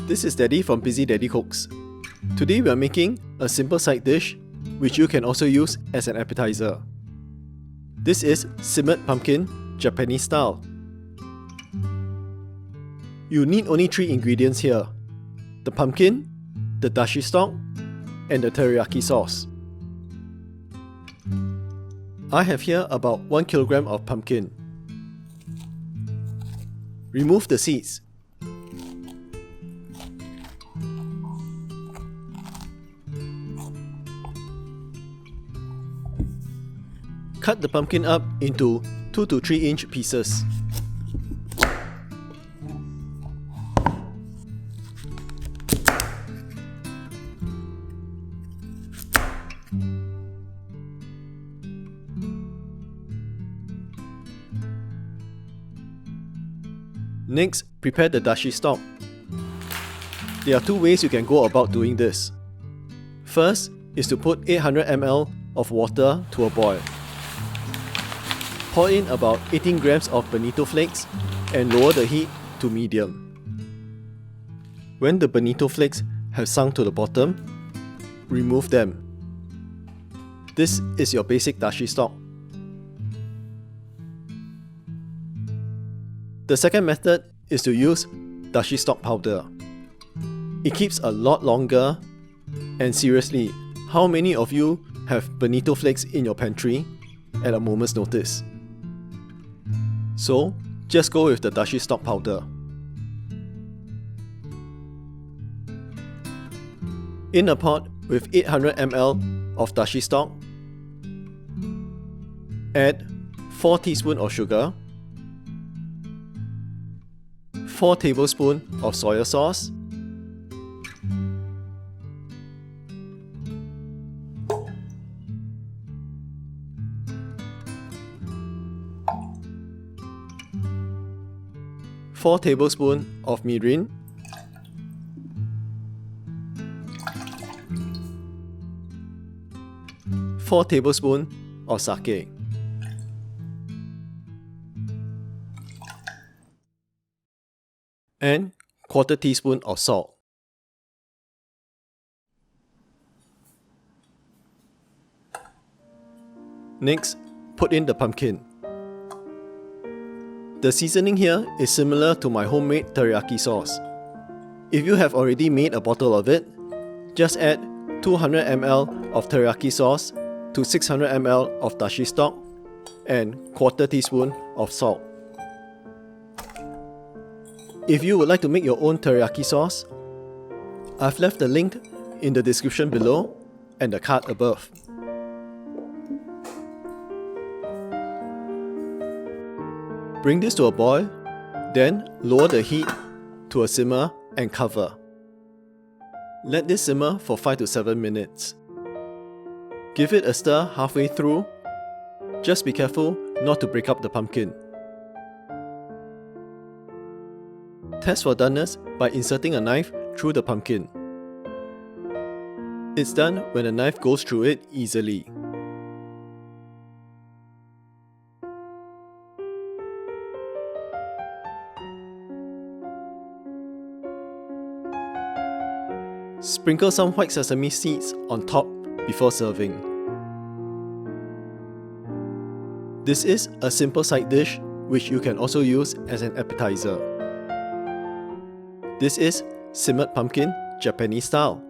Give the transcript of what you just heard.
This is Daddy from Busy Daddy Cooks. Today we are making a simple side dish which you can also use as an appetizer. This is simmered pumpkin, Japanese style. You need only 3 ingredients here: the pumpkin, the dashi stock, and the teriyaki sauce. I have here about 1 kg of pumpkin. Remove the seeds. Cut the pumpkin up into 2 to 3 inch pieces. Next, prepare the dashi stock. There are 2 ways you can go about doing this. First is to put 800 ml of water to a boil. Pour in about 18 grams of Benito flakes and lower the heat to medium. When the Benito flakes have sunk to the bottom, remove them. This is your basic dashi stock. The second method is to use dashi stock powder. It keeps a lot longer, and seriously, how many of you have Benito flakes in your pantry at a moment's notice? So, just go with the dashi stock powder. In a pot with 800 ml of dashi stock, add 4 teaspoons of sugar, 4 tablespoons of soy sauce, four tablespoons of mirin, four tablespoons of sake, and 1/4 teaspoon of salt. Next, put in the pumpkin. The seasoning here is similar to my homemade teriyaki sauce. If you have already made a bottle of it, just add 200 ml of teriyaki sauce to 600 ml of dashi stock and 1/4 teaspoon of salt. If you would like to make your own teriyaki sauce, I've left the link in the description below and the card above. Bring this to a boil, then lower the heat to a simmer and cover. Let this simmer for 5 to 7 minutes. Give it a stir halfway through. Just be careful not to break up the pumpkin. Test for doneness by inserting a knife through the pumpkin. It's done when the knife goes through it easily. Sprinkle some white sesame seeds on top before serving. This is a simple side dish which you can also use as an appetizer. This is simmered pumpkin, Japanese style.